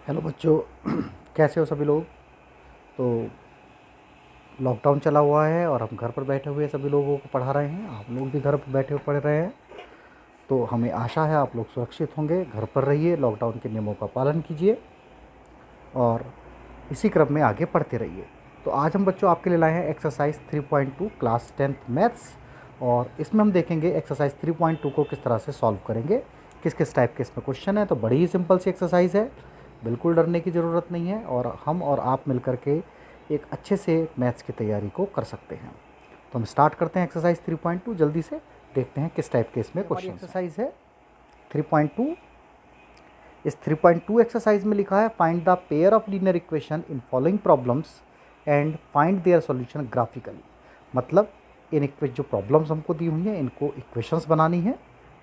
Hello बच्चों कैसे हो सभी लोग। तो लॉकडाउन चला हुआ है और हम घर पर बैठे हुए सभी लोगों को पढ़ा रहे हैं। आप लोग भी घर पर बैठे हुए पढ़ रहे हैं, तो हमें आशा है आप लोग सुरक्षित होंगे। घर पर रहिए, लॉकडाउन के नियमों का पालन कीजिए और इसी क्रम में आगे पढ़ते रहिए। तो आज हम बच्चों आपके लिए लाए हैं एक्सरसाइज 3.2 क्लास 10th मैथ्स, और इसमें हम देखेंगे एक्सरसाइज 3.2 को किस तरह से सॉल्व करेंगे, किस किस टाइप के इसमें क्वेश्चन है। तो बड़ी ही सिंपल सी एक्सरसाइज है, बिल्कुल डरने की ज़रूरत नहीं है और हम और आप मिलकर के एक अच्छे से मैथ्स की तैयारी को कर सकते हैं। तो हम स्टार्ट करते हैं एक्सरसाइज 3.2। जल्दी से देखते हैं किस टाइप के इसमें क्वेश्चन एक्सरसाइज है 3.2। इस 3.2 एक्सरसाइज में लिखा है find the pair of linear equation in following problems and find their solution graphically. मतलब इन जो प्रॉब्लम्स हमको दी हुई हैं इनको इक्वेशंस बनानी है,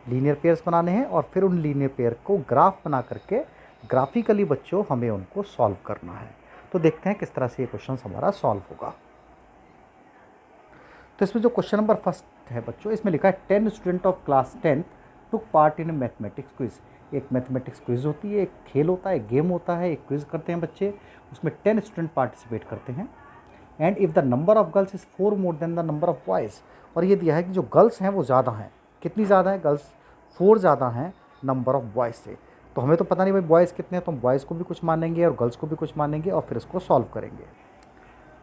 लीनियर पेयर्स बनाने हैं और फिर उन लीनियर पेयर को ग्राफ बना करके ग्राफिकली बच्चों हमें उनको सॉल्व करना है। तो देखते हैं किस तरह से ये क्वेश्चन हमारा सॉल्व होगा। तो इसमें जो क्वेश्चन नंबर फर्स्ट है बच्चों, इसमें लिखा है 10 student of class 10 took part in mathematics quiz. एक मैथमेटिक्स क्विज होती है, एक खेल होता है, एक गेम होता है, एक क्विज करते हैं बच्चे, उसमें 10 स्टूडेंट पार्टिसिपेट करते हैं। And if the number of girls is 4 more than the number of boys. और ये दिया है कि जो गर्ल्स हैं वो ज़्यादा हैं। कितनी ज़्यादा है? गर्ल्स 4 ज़्यादा हैं नंबर ऑफ बॉयज़ से। तो हमें तो पता नहीं भाई बॉयज़ कितने हैं, तो हम बॉयज़ को भी कुछ मानेंगे और गर्ल्स को भी कुछ मानेंगे और फिर इसको सॉल्व करेंगे।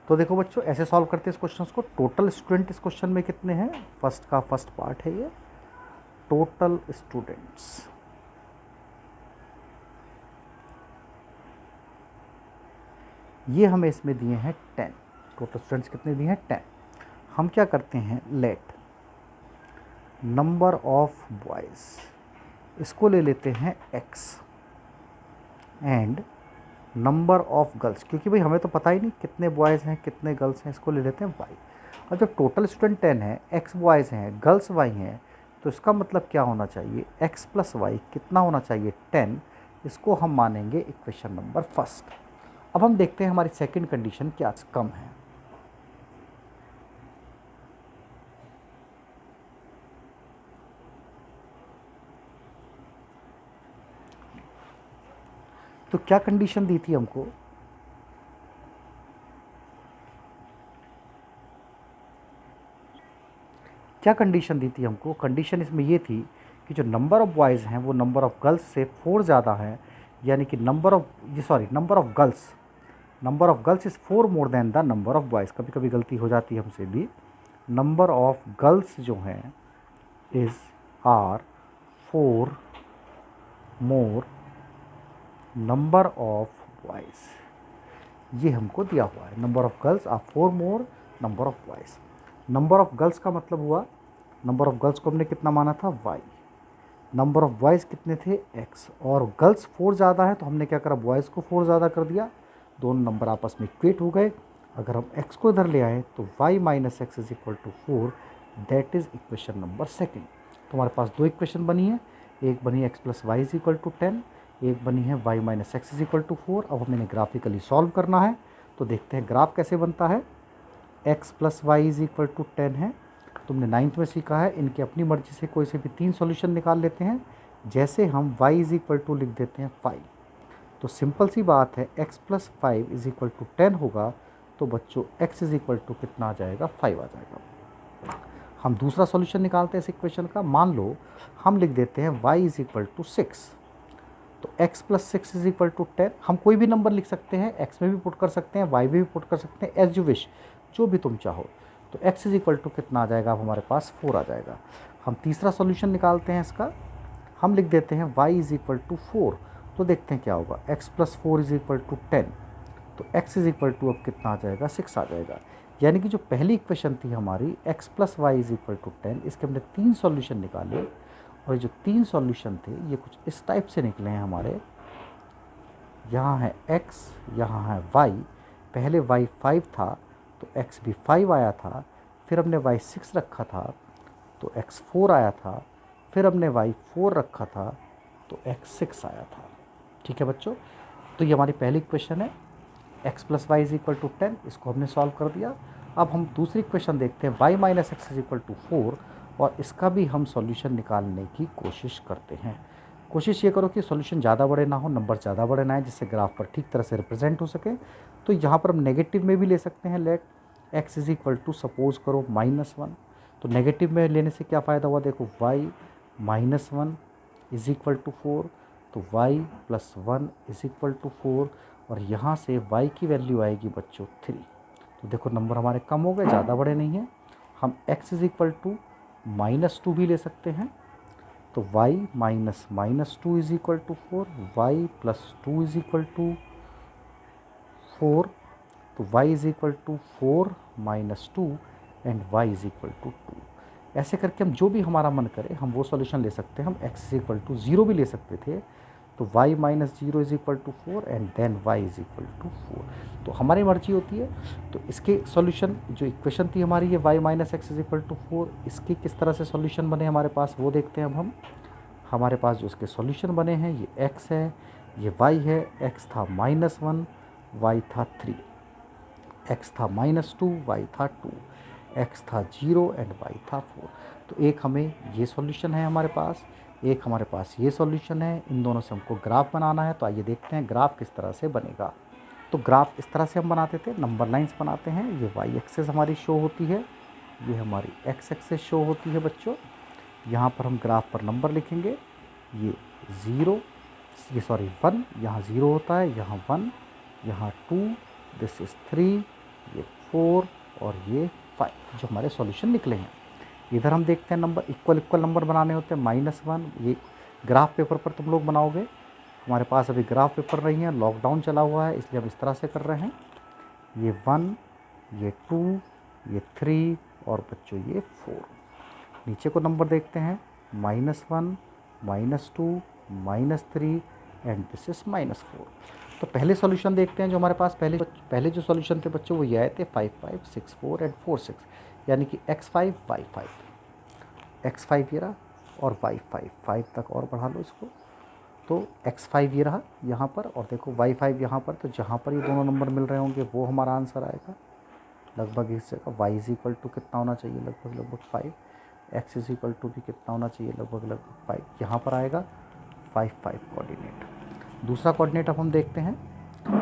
तो देखो बच्चों ऐसे सॉल्व करते हैं इस क्वेश्चन को। टोटल स्टूडेंट इस क्वेश्चन में कितने हैं? फर्स्ट का फर्स्ट पार्ट है ये, टोटल स्टूडेंट्स। ये हमें इसमें दिए हैं 10। टोटल स्टूडेंट्स कितने दिए हैं? 10। हम क्या करते हैं, लेट नंबर ऑफ बॉयज़, इसको ले लेते हैं x, and number of girls, क्योंकि भाई हमें तो पता ही नहीं कितने बॉयज़ हैं कितने गर्ल्स हैं, इसको ले लेते हैं y। और जब टोटल स्टूडेंट 10 है, x बॉयज़ हैं गर्ल्स y हैं, तो इसका मतलब क्या होना चाहिए, x प्लस वाई कितना होना चाहिए, 10। इसको हम मानेंगे इक्वेशन नंबर फर्स्ट। अब हम देखते हैं हमारी सेकंड कंडीशन क्या कम है। तो क्या कंडीशन दी थी हमको, क्या कंडीशन दी थी हमको? कंडीशन इसमें ये थी कि जो नंबर ऑफ़ बॉयज़ हैं वो नंबर ऑफ़ गर्ल्स से 4 ज़्यादा है, यानी कि number of girls is 4 more than the number of boys. कभी कभी गलती हो जाती है हमसे भी, नंबर ऑफ़ गर्ल्स जो हैं is are 4 more number of boys. ये हमको दिया हुआ है, number of girls are 4 more number of boys. Number of girls का मतलब हुआ, नंबर ऑफ़ गर्ल्स को हमने कितना माना था, y। नंबर ऑफ़ बॉयज़ कितने थे, x। और गर्ल्स 4 ज़्यादा है तो हमने क्या करा, बॉयज़ को 4 ज़्यादा कर दिया, दोनों नंबर आपस में इक्वेट हो गए। अगर हम x को इधर ले आए तो y minus x is equal to 4, that is equation number second. तो हमारे पास दो इक्वेशन बनी है, एक बनी x plus y is equal to 10, एक बनी है y minus x is equal to 4। अब हमें ग्राफिकली सॉल्व करना है, तो देखते हैं ग्राफ कैसे बनता है। x plus y is equal to 10 है, तुमने 9th में सीखा है, इनकी अपनी मर्जी से कोई से भी 3 सॉल्यूशन निकाल लेते हैं। जैसे हम y इज इक्वल टू लिख देते हैं 5, तो सिंपल सी बात है x plus 5 is equal to 10 होगा, तो बच्चों x इज इक्वल टू कितना आ जाएगा, 5 आ जाएगा। हम दूसरा सॉल्यूशन निकालते हैं इस इक्वेशन का। मान लो हम लिख देते हैं y इज इक्वल टू 6, तो x plus 6 is equal to 10। हम कोई भी नंबर लिख सकते हैं, x में भी पुट कर सकते हैं, y में भी पुट कर सकते हैं, एज यू विश, जो भी तुम चाहो। तो x इज इक्वल टू कितना आ जाएगा, अब हमारे पास 4 आ जाएगा। हम तीसरा सॉल्यूशन निकालते हैं इसका, हम लिख देते हैं y इज इक्वल टू 4, तो देखते हैं क्या होगा, x plus 4 is equal to 10, तो x इज इक्वल टू अब कितना आ जाएगा, 6 आ जाएगा। यानी कि जो पहली इक्वेशन थी हमारी x plus y is equal to 10, इसके हमने 3 सॉल्यूशन निकाले और जो 3 सॉल्यूशन थे ये कुछ इस टाइप से निकले हैं हमारे। यहाँ है x, यहाँ है y। पहले y 5 था तो x भी 5 आया था, फिर हमने y 6 रखा था तो x 4 आया था, फिर हमने y 4 रखा था तो x 6 आया था। ठीक है बच्चों, तो ये हमारी पहली इक्वेशन है, x plus y is equal to 10, इसको हमने सॉल्व कर दिया। अब हम दूसरी इक्वेशन देखते हैं, y minus x is equal to 4, और इसका भी हम सॉल्यूशन निकालने की कोशिश करते हैं। कोशिश ये करो कि सॉल्यूशन ज़्यादा बड़े ना हो, नंबर ज़्यादा बड़े ना आए, जिससे ग्राफ पर ठीक तरह से रिप्रेजेंट हो सके। तो यहाँ पर हम नेगेटिव में भी ले सकते हैं। Let x is equal to suppose करो -1। तो नेगेटिव में लेने से क्या फ़ायदा हुआ, देखो y -1 इज इक्वल टू 4, तो y + 1 इज इक्वल टू 4, और यहाँ से y की वैल्यू आएगी बच्चों 3। तो देखो नंबर हमारे कम हो गए, ज़्यादा बड़े नहीं हैं। हम x इज इक्वल टू -2 भी ले सकते हैं। तो y -2 is equal to 4, y + 2 is equal to 4, तो y is equal to 4 - 2 and y is equal to 2। ऐसे करके हम जो भी हमारा मन करे हम वो सॉल्यूशन ले सकते हैं। हम x इज इक्वल टू 0 भी ले सकते थे, तो y - 0 is equal to 4 and then y is equal to 4। तो हमारी मर्जी होती है। तो इसके सॉल्यूशन जो इक्वेशन थी हमारी ये y - x is equal to 4, इसके किस तरह से सॉल्यूशन बने हमारे पास वो देखते हैं अब हम। हमारे पास जो इसके सॉल्यूशन बने हैं ये x है, ये y है। x था -1, y था 3, x था -2, y था 2, x था 0 एंड y था 4। तो एक हमें ये सॉल्यूशन है हमारे पास, एक हमारे पास ये सॉल्यूशन है। इन दोनों से हमको ग्राफ बनाना है। तो आइए देखते हैं ग्राफ किस तरह से बनेगा। तो ग्राफ इस तरह से हम बनाते थे, नंबर लाइंस बनाते हैं। ये y एक्सेस हमारी शो होती है, ये हमारी x एक्सेस शो होती है बच्चों। यहाँ पर हम ग्राफ पर नंबर लिखेंगे। ये 1, यहाँ 0 होता है, यहाँ 1, यहाँ 2, दिस इज़ 3, ये 4 और ये 5 जो हमारे सॉल्यूशन निकले हैं। इधर हम देखते हैं नंबर इक्वल नंबर बनाने होते हैं। -1 ये ग्राफ पेपर पर तुम लोग बनाओगे, हमारे पास अभी ग्राफ पेपर नहीं है, लॉकडाउन चला हुआ है, इसलिए हम इस तरह से कर रहे हैं। ये 1, ये 2, ये 3 और बच्चों ये 4। नीचे को नंबर देखते हैं, -1, -2, -3 एंड दिस इज -4। तो पहले सॉल्यूशन देखते हैं जो हमारे पास पहले जो सॉल्यूशन थे बच्चों वो ये आए थे 5, 5, 6, 4 एंड 4, 6, यानी कि x5, y5, x5 ये रहा और y5, 5 तक और बढ़ा लो इसको। तो x5 ये रहा यहाँ पर, और देखो y5 यहाँ पर। तो जहाँ पर ये दोनों नंबर मिल रहे होंगे वो हमारा आंसर आएगा। लगभग इस जगह y इज इक्वल टू कितना होना चाहिए, लगभग 5, x इज इक्वल टू भी कितना होना चाहिए, लगभग 5। यहाँ पर आएगा 5, 5 कोऑर्डिनेट। दूसरा कोऑर्डिनेट अब हम देखते हैं।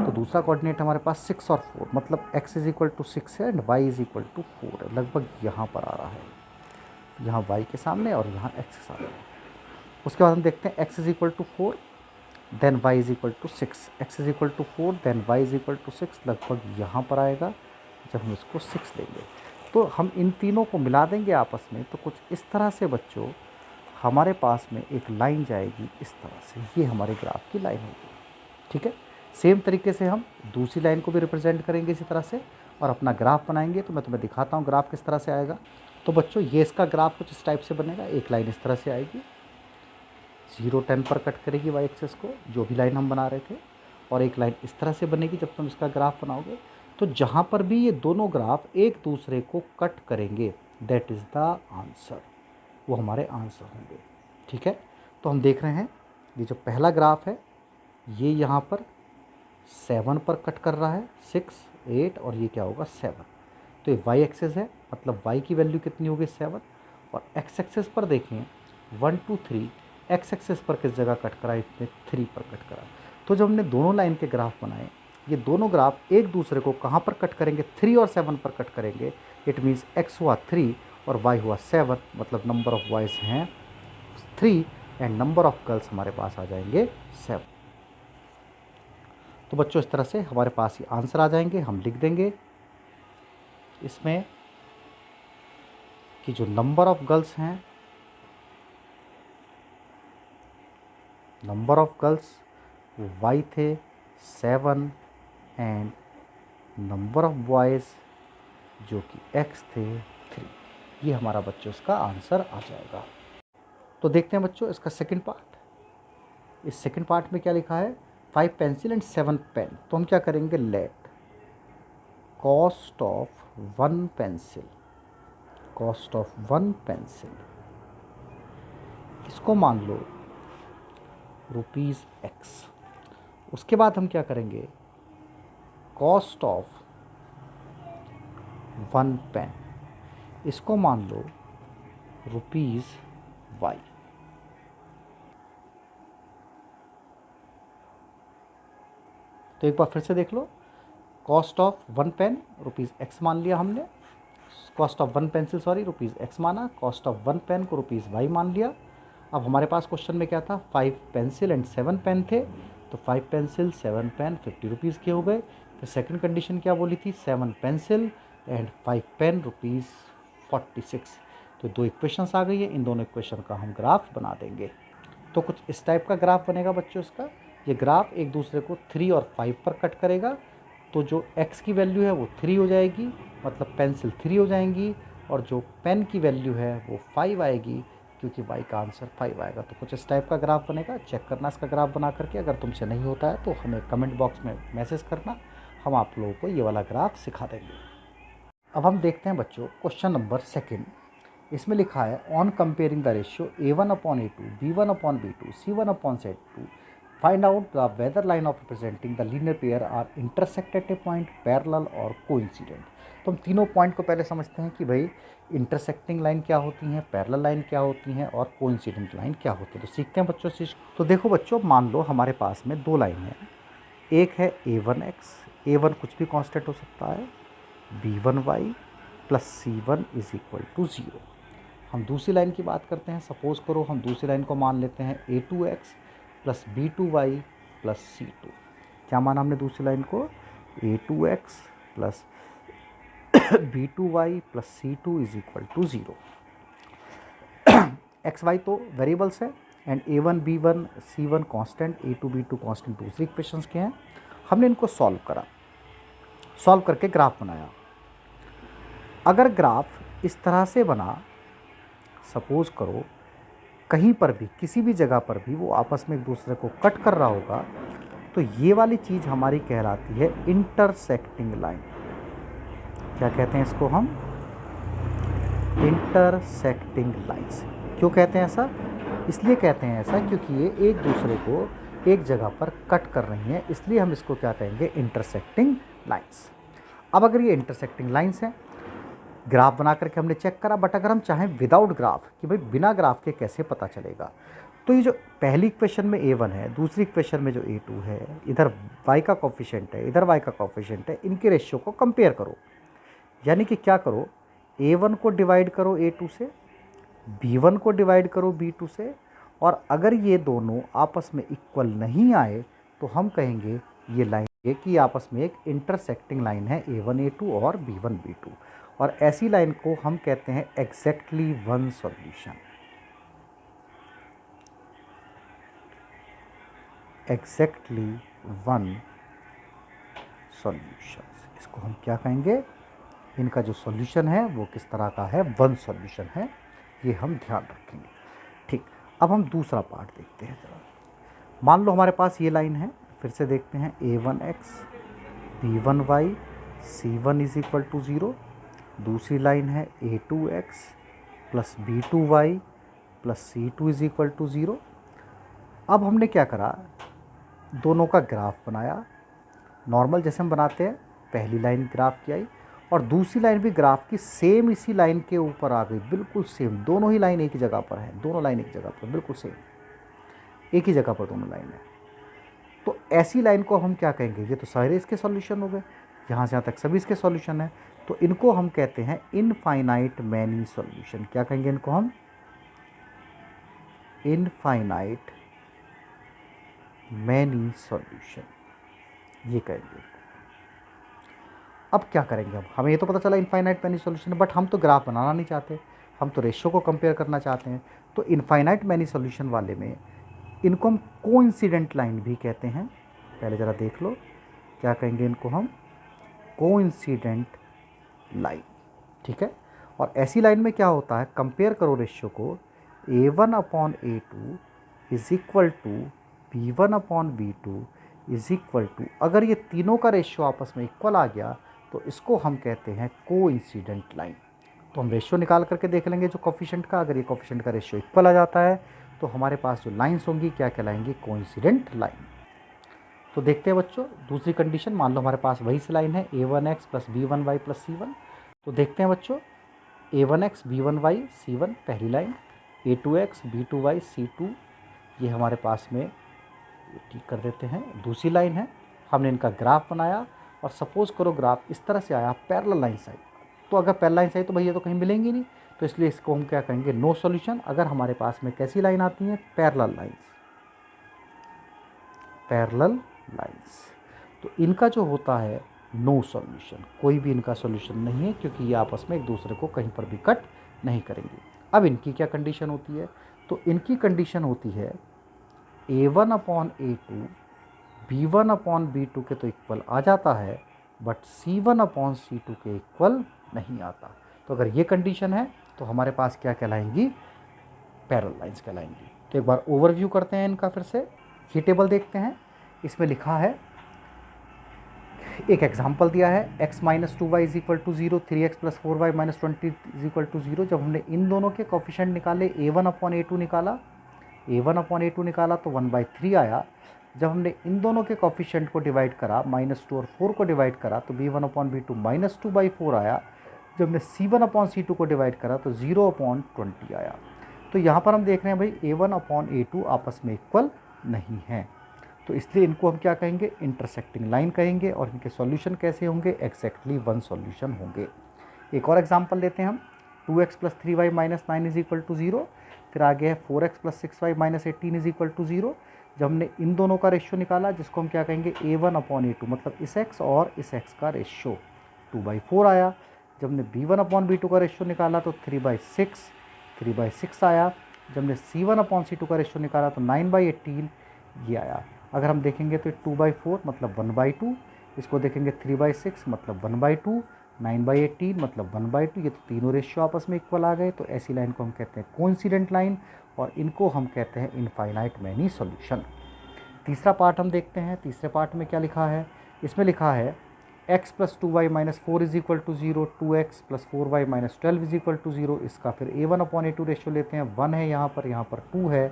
तो दूसरा कोऑर्डिनेट हमारे पास 6 और 4, मतलब x इज इक्वल टू 6 है and y is equal to 4 है। लगभग यहाँ पर आ रहा है, यहाँ y के सामने और यहाँ x के सामने। उसके बाद हम देखते हैं x is equal to 4 then y is equal to 6, x is equal to 4 then y is equal to 6, लगभग यहाँ पर आएगा जब हम इसको 6 लेंगे। तो हम इन तीनों को मिला देंगे आपस में, तो कुछ इस तरह से बच्चों हमारे पास में एक लाइन जाएगी इस तरह से। ये हमारे ग्राफ की लाइन होगी, ठीक है। सेम तरीके से हम दूसरी लाइन को भी रिप्रेजेंट करेंगे इसी तरह से और अपना ग्राफ बनाएंगे। तो मैं तुम्हें दिखाता हूँ ग्राफ किस तरह से आएगा। तो बच्चों ये इसका ग्राफ कुछ इस टाइप से बनेगा। एक लाइन इस तरह से आएगी, 0, 10 पर कट करेगी y एक्सेस को, जो भी लाइन हम बना रहे थे, और एक लाइन इस तरह से बनेगी जब तुम इसका ग्राफ बनाओगे। तो जहाँ पर भी ये दोनों ग्राफ एक दूसरे को कट करेंगे दैट इज़ द आंसर, वो हमारे आंसर होंगे, ठीक है। तो हम देख रहे हैं ये जो पहला ग्राफ है ये यहाँ पर 7 पर कट कर रहा है, 6, 8 और ये क्या होगा 7। तो ये y एक्सेस है, मतलब y की वैल्यू कितनी होगी 7। और x एक्सेस पर देखें 1, 2, 3, x एक्सेस पर किस जगह कट करा, इसने 3 पर कट करा। तो जब हमने दोनों लाइन के ग्राफ बनाए, ये दोनों ग्राफ एक दूसरे को कहाँ पर कट करेंगे, 3 और 7 पर कट करेंगे। इट मीन्स x हुआ 3 और y हुआ 7, मतलब नंबर ऑफ बॉयज़ हैं 3 एंड नंबर ऑफ गर्ल्स हमारे पास आ जाएंगे 7। तो बच्चों इस तरह से हमारे पास ये आंसर आ जाएंगे। हम लिख देंगे इसमें कि जो नंबर ऑफ गर्ल्स हैं, नंबर ऑफ गर्ल्स वो y थे 7 एंड नंबर ऑफ बॉयज़ जो कि x थे 3। ये हमारा बच्चों इसका आंसर आ जाएगा। तो देखते हैं बच्चों इसका सेकंड पार्ट। इस सेकंड पार्ट में क्या लिखा है, 5 पेंसिल एंड 7 पेन। तो हम क्या करेंगे, let cost of 1 pencil, cost of 1 pencil, इसको मान लो ₹X। उसके बाद हम क्या करेंगे, कॉस्ट ऑफ 1 पेन, इसको मान लो ₹Y। तो एक बार फिर से देख लो, cost of 1 pen rupees X मान लिया हमने, cost of 1 pencil sorry rupees X माना, कॉस्ट ऑफ 1 पेन को रुपीज़ वाई मान लिया। अब हमारे पास क्वेश्चन में क्या था, 5 पेंसिल एंड 7 पेन थे, तो 5 पेंसिल 7 पेन 50 रुपीज़ के हो गए। फिर सेकंड कंडीशन क्या बोली थी, 7 पेंसिल एंड 5 पेन रुपीज़ 46। तो 2 इक्वेशंस आ गई है, इन दोनों इक्वेशन का हम ग्राफ बना देंगे। तो कुछ इस टाइप का ग्राफ बनेगा बच्चों इसका। ये ग्राफ एक दूसरे को 3 और 5 पर कट करेगा, तो जो x की वैल्यू है वो 3 हो जाएगी, मतलब पेंसिल 3 हो जाएंगी, और जो पेन की वैल्यू है वो 5 आएगी, क्योंकि y का आंसर 5 आएगा। तो कुछ इस टाइप का ग्राफ बनेगा। चेक करना इसका ग्राफ बना करके, अगर तुमसे नहीं होता है तो हमें कमेंट बॉक्स में मैसेज करना, हम आप लोगों को ये वाला ग्राफ सिखा देंगे। अब हम देखते हैं बच्चों क्वेश्चन नंबर 2। इसमें लिखा है, on comparing the ratio A1/A2, B1/B2, C1/Z2, find out the whether line of representing the linear pair are intersect at a point, parallel और कोइंसिडेंट। तो हम तीनों पॉइंट को पहले समझते हैं कि भाई इंटरसेक्टिंग लाइन क्या होती हैं, पैरेलल लाइन क्या होती हैं, और कोइंसिडेंट लाइन क्या होती है। तो सीखते हैं बच्चों से। तो देखो बच्चों, मान लो हमारे पास में 2 लाइन है, एक है A1x, A1 कुछ भी कांस्टेंट हो सकता है, B1y plus C1 is equal to 0। हम दूसरी लाइन की बात करते हैं। सपोज करो हम दूसरी लाइन को मान लेते हैं A2x plus B2y plus C2। क्या माना हमने दूसरी लाइन को, A2x plus B2y plus C2 is equal to 0। X y तो वेरिएबल्स है, and A1 B1 C1 constant, A2 B2 constant दूसरी इक्वेशंस के हैं। हमने इनको सॉल्व करा, सॉल्व करके ग्राफ बनाया। अगर ग्राफ इस तरह से बना, सपोज करो कहीं पर भी किसी भी जगह पर भी वो आपस में एक दूसरे को कट कर रहा होगा, तो ये वाली चीज़ हमारी कहलाती है इंटरसेक्टिंग लाइन। क्या कहते हैं इसको हम, इंटरसेक्टिंग लाइंस। क्यों कहते हैं ऐसा, इसलिए कहते हैं ऐसा क्योंकि ये एक दूसरे को एक जगह पर कट कर रही हैं, इसलिए हम इसको क्या कहेंगे, इंटरसेक्टिंग लाइंस। अब अगर ये इंटरसेक्टिंग लाइंस हैं, ग्राफ बना करके हमने चेक करा, बट अगर हम चाहें विदाउट ग्राफ कि भाई बिना ग्राफ के कैसे पता चलेगा, तो ये जो पहली इक्वेशन में A1 है, दूसरी इक्वेशन में जो A2 है, इधर y का कोफिशिएंट है, इधर y का कोफिशिएंट है, इनके रेशियो को कंपेयर करो। यानी कि क्या करो, A1 को डिवाइड करो A2 से, B1 को डिवाइड करो B2 से, और अगर ये दोनों आपस में इक्वल नहीं आए तो हम कहेंगे ये लाइन है कि आपस में एक इंटरसेक्टिंग लाइन है A1 A2 और B1 B2, और ऐसी लाइन को हम कहते हैं exactly one solution. Exactly one solution, इसको हम क्या कहेंगे, इनका जो सॉल्यूशन है वो किस तरह का है, वन सॉल्यूशन है, ये हम ध्यान रखेंगे। ठीक, अब हम दूसरा पार्ट देखते हैं जरा। मान लो हमारे पास ये लाइन है, फिर से देखते हैं, A1x B1y C1 is equal to 0। दूसरी लाइन है A2x plus B2y plus C2 is equal to 0। अब हमने क्या करा, दोनों का ग्राफ बनाया, नॉर्मल जैसे हम बनाते हैं। पहली लाइन ग्राफ की आई और दूसरी लाइन भी ग्राफ की सेम इसी लाइन के ऊपर आ गई, बिल्कुल सेम। दोनों ही लाइन एक ही जगह पर है, दोनों लाइन एक जगह पर बिल्कुल सेम, एक ही जगह पर दोनों लाइन है। तो ऐसी लाइन को हम क्या कहेंगे, ये तो सारे इसके सॉल्यूशन हो गए, यहाँ से यहाँ तक सभी इसके सॉल्यूशन है, तो इनको हम कहते हैं इनफाइनाइट मैनी सॉल्यूशन। क्या कहेंगे इनको हम, इनफाइनाइट मैनी सॉल्यूशन, ये कहेंगे। अब क्या करेंगे हम, हमें ये तो पता चला इनफाइनाइट मैनी सॉल्यूशन है, बट हम तो ग्राफ बनाना नहीं चाहते, हम तो रेशियो को कंपेयर करना चाहते हैं। तो इनफाइनाइट मैनी सॉल्यूशन वाले में इनको हम कोइंसिडेंट लाइन भी कहते हैं। पहले ज़रा देख लो, क्या कहेंगे इनको हम, कोइंसिडेंट लाइन। ठीक है, और ऐसी लाइन में क्या होता है, कंपेयर करो रेशियो को, A1/A2 is equal to B1/B2 is equal to, अगर ये तीनों का रेशियो आपस में इक्वल आ गया तो इसको हम कहते हैं कोइंसिडेंट लाइन। तो हम रेशियो निकाल करके देख लेंगे जो कोफिशिएंट का, अगर ये कोफिशिएंट का रेशियो इक्वल आ जाता है तो हमारे पास जो लाइंस होंगी क्या कहलाएंगी, कोइंसिडेंट लाइन। तो देखते हैं बच्चों दूसरी कंडीशन। मान लो हमारे पास वही से लाइन है, A1x plus B1y plus C1। तो देखते हैं बच्चों, A1x B1y C1 पहली लाइन, A2x B2y C2 ये हमारे पास में ठीक कर देते हैं, दूसरी लाइन है। हमने इनका ग्राफ बनाया और सपोज़ करो ग्राफ इस तरह से आया, पैरेलल लाइन्स आई, तो अगर पैरेलल लाइन्स आई तो भैया तो कहीं मिलेंगी नहीं, तो इसलिए इसको हम क्या कहेंगे, नो सॉल्यूशन। अगर हमारे पास में कैसी लाइन आती है, पैरेलल लाइन्स, पैरेलल लाइन्स, तो इनका जो होता है नो सॉल्यूशन, कोई भी इनका सॉल्यूशन नहीं है, क्योंकि ये आपस में एक दूसरे को कहीं पर भी कट नहीं करेंगे। अब इनकी क्या कंडीशन होती है, तो इनकी कंडीशन होती है A1/A2 B1/B2 के तो इक्वल आ जाता है, बट C1/C2 के इक्वल नहीं आता। तो अगर ये कंडीशन है तो हमारे पास क्या कहलाएंगी, पैरेलल लाइन्स कहलाएंगी। तो एक बार ओवरव्यू करते हैं इनका, फिर से ये टेबल देखते हैं। इसमें लिखा है, एक एग्जाम्पल दिया है, x - 2y = 0, 3x + 4y - 20 = 0। जब हमने इन दोनों के कोफिशिएंट निकाले, A1/A2 निकाला, A1/A2 निकाला तो 1/3 आया। जब हमने इन दोनों के कोफिशिएंट को डिवाइड करा, -2 और 4 को डिवाइड करा, तो B1/B2 -2/4 आया। जब हमने C1/C2 को डिवाइड करा तो 0/20 आया। तो यहाँ पर हम देख रहे हैं भाई A1/A2 आपस में इक्वल नहीं है, तो इसलिए इनको हम क्या कहेंगे, इंटरसेक्टिंग लाइन कहेंगे। और इनके सॉल्यूशन कैसे होंगे, एग्जैक्टली वन सॉल्यूशन होंगे। एक और एग्जांपल लेते हैं हम, 2x + 3y - 9 = 0। फिर आगे है 4x + 6y - 18 = 0। जब हमने इन दोनों का रेशियो निकाला, जिसको हम क्या कहेंगे, A1/A2, मतलब इस x और इस x का रेशियो 2/4 आया। जब हमने B1/B2 का रेशियो निकाला तो 3/6 आया। जब हमने C1/C2 का रेशियो निकाला तो 9/18 ये आया। अगर हम देखेंगे तो 2/4 मतलब 1/2, इसको देखेंगे 3/6 मतलब 1/2, 9/18 मतलब 1/2, ये तो तीनों रेशियो आपस में इक्वल आ गए। तो ऐसी लाइन को हम कहते हैं कोइंसिडेंट लाइन, और इनको हम कहते हैं इनफाइनाइट मैनी सॉल्यूशन। तीसरा पार्ट हम देखते हैं। तीसरे पार्ट में क्या लिखा है, इसमें लिखा है x + 2y - 4 = 0, 2x + 4y - 12 = 0। इसका फिर A1/A2 रेशियो लेते हैं, 1 है यहाँ पर 2 है,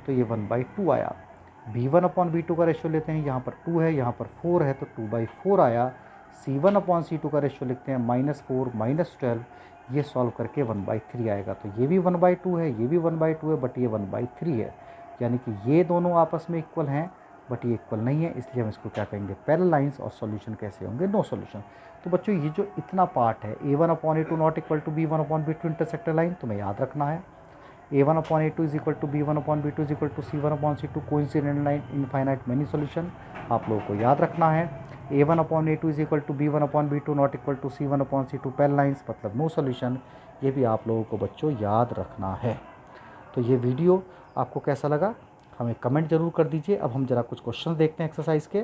तो ये 1/2 आया। B1/B2 का रेशियो लेते हैं, यहाँ पर 2 है, यहाँ पर 4 है, तो 2/4 आया। C1/C2 का रेशियो लिखते हैं, -4 - 12, ये सॉल्व करके 1/3 आएगा। तो ये भी 1/2 है, ये भी 1/2 है, बट ये 1/3 है, यानी कि ये दोनों आपस में इक्वल हैं, बट ये इक्वल नहीं है, इसलिए हम इसको क्या कहेंगे, पैरेलल लाइन्स। और सॉल्यूशन कैसे होंगे, नो सॉल्यूशन। तो बच्चों ये जो इतना पार्ट है, A1/A2 ≠ = B1/B2 इंटरसेक्टर लाइन, तुम्हें याद रखना है। A1/A2 = B1/B2 = C1/C2 coincident line, infinite many solution, आप लोगों को याद रखना है। A1/A2 = B1/B2 ≠ C1/C2 parallel lines, मतलब नो सॉल्यूशन, ये भी आप लोगों को बच्चों याद रखना है। तो ये वीडियो आपको कैसा लगा, हमें कमेंट जरूर कर दीजिए। अब हम जरा कुछ क्वेश्चन देखते हैं एक्सरसाइज के।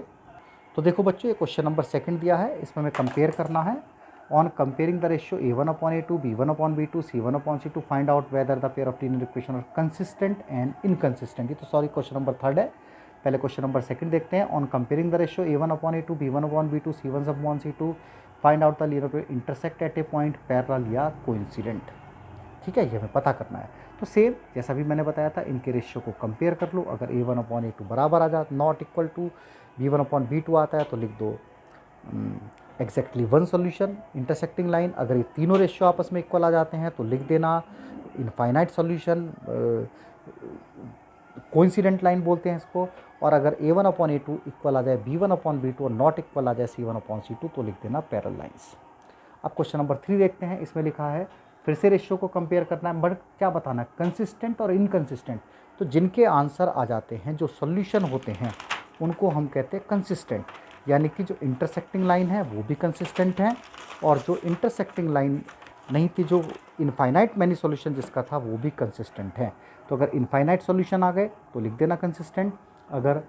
तो देखो बच्चों, ये क्वेश्चन नंबर 2 दिया है, इसमें हमें कंपेयर करना है। On comparing the ratio A1/A2 B1/B2 C1/C2 find out whether the pair of linear equation are consistent and inconsistent. ये तो सॉरी क्वेश्चन नंबर 3 है, पहले क्वेश्चन नंबर 2 देखते हैं। On comparing the ratio A1/A2 B1/B2 C1/C2 find out the linear intersect at a point parallel या coincident. ठीक है, ये हमें पता करना है। तो सेम जैसा भी मैंने बताया था, इनके रेशियो को कंपेयर कर लो। अगर A1/A2 बराबर आ जाता, नॉट इक्वल टू B1/B2 आता है, तो लिख दो exactly one solution, intersecting line. अगर ये तीनों रेशियो आपस में इक्वल आ जाते हैं तो लिख देना इनफाइनाइट सॉल्यूशन, कोइंसिडेंट लाइन बोलते हैं इसको। और अगर A1/A2 इक्वल आ जाए B1/B2 और नॉट इक्वल आ जाए C1/C2 तो लिख देना पैरेलल लाइन्स। अब क्वेश्चन नंबर 3 देखते हैं। इसमें लिखा है फिर से रेशियो को कंपेयर करना है, बट क्या बताना है, कंसिस्टेंट और इनकंसिस्टेंट। तो जिनके आंसर आ जाते हैं, जो सॉल्यूशन होते हैं, उनको हम कहते हैं कंसिस्टेंट, यानी कि जो इंटरसेक्टिंग लाइन है वो भी कंसिस्टेंट है, और जो इंटरसेक्टिंग लाइन नहीं थी, जो इनफाइनाइट मैनी सॉल्यूशन जिसका था, वो भी कंसिस्टेंट है। तो अगर इनफाइनाइट सॉल्यूशन आ गए तो लिख देना कंसिस्टेंट, अगर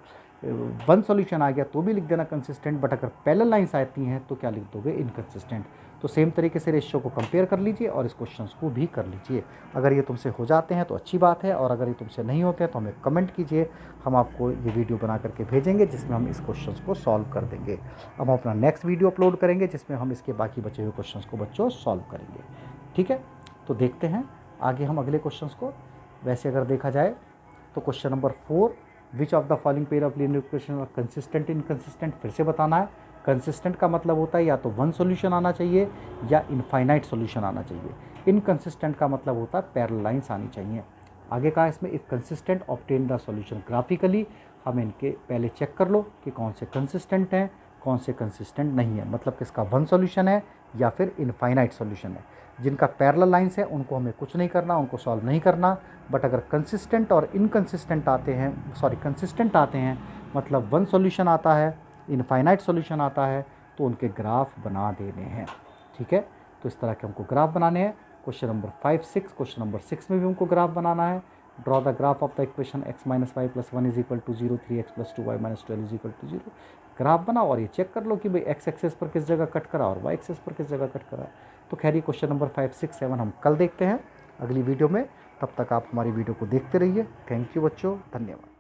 वन सॉल्यूशन आ गया तो भी लिख देना कंसिस्टेंट, बट अगर पैरेलल लाइंस आती हैं तो क्या लिख दोगे, इनकंसिस्टेंट। तो सेम तरीके से रेशियो को कंपेयर कर लीजिए और इस क्वेश्चन को भी कर लीजिए। अगर ये तुमसे हो जाते हैं तो अच्छी बात है, और अगर ये तुमसे नहीं होते हैं तो हमें कमेंट कीजिए, हम आपको ये वीडियो बना करके भेजेंगे जिसमें हम इस क्वेश्चन को सॉल्व कर देंगे। अब हम अपना नेक्स्ट वीडियो अपलोड करेंगे जिसमें हम इसके बाकी बचे हुए क्वेश्चन को बच्चों सॉल्व करेंगे। ठीक है, तो देखते हैं आगे हम अगले क्वेश्चन को। वैसे अगर देखा जाए तो question number 4, which of the following pair of linear equation are consistent inconsistent. फिर से बताना है, कंसिस्टेंट का मतलब होता है या तो वन सॉल्यूशन आना चाहिए या इनफाइनाइट सॉल्यूशन आना चाहिए। इनकंसिस्टेंट का मतलब होता है पैरेलल लाइंस आनी चाहिए। आगे कहा इसमें, if consistent obtain the solution graphically. हम इनके पहले चेक कर लो कि कौन से कंसिस्टेंट हैं, कौन से कंसिस्टेंट नहीं है, मतलब किसका वन सॉल्यूशन है या फिर इनफाइनाइट सॉल्यूशन है। जिनका पैरेलल लाइंस है उनको हमें कुछ नहीं करना, उनको सॉल्व नहीं करना, बट अगर कंसिस्टेंट और इनकंसिस्टेंट आते हैं, कंसिस्टेंट आते हैं मतलब वन सॉल्यूशन आता है, इनफाइनाइट सॉल्यूशन आता है, तो उनके ग्राफ बना देने हैं। ठीक है, तो इस तरह के हमको ग्राफ बनाने हैं। क्वेश्चन नंबर 5, 6, क्वेश्चन नंबर 6 में भी हमको ग्राफ बनाना है। Draw the graph of the equation x minus y plus 1 is equal to 0, 3x plus 2y minus 12 is equal to 0। Graph बनाओ और ये चेक कर लो कि भाई x एक्सेस पर किस जगह कट करा और y एक्सेस पर किस जगह कट करा। तो खैर ये क्वेश्चन नंबर 5, 6, 7 हम कल देखते हैं अगली वीडियो में। तब तक आप हमारी वीडियो को देखते रहिए। थैंक यू बच्चों, धन्यवाद।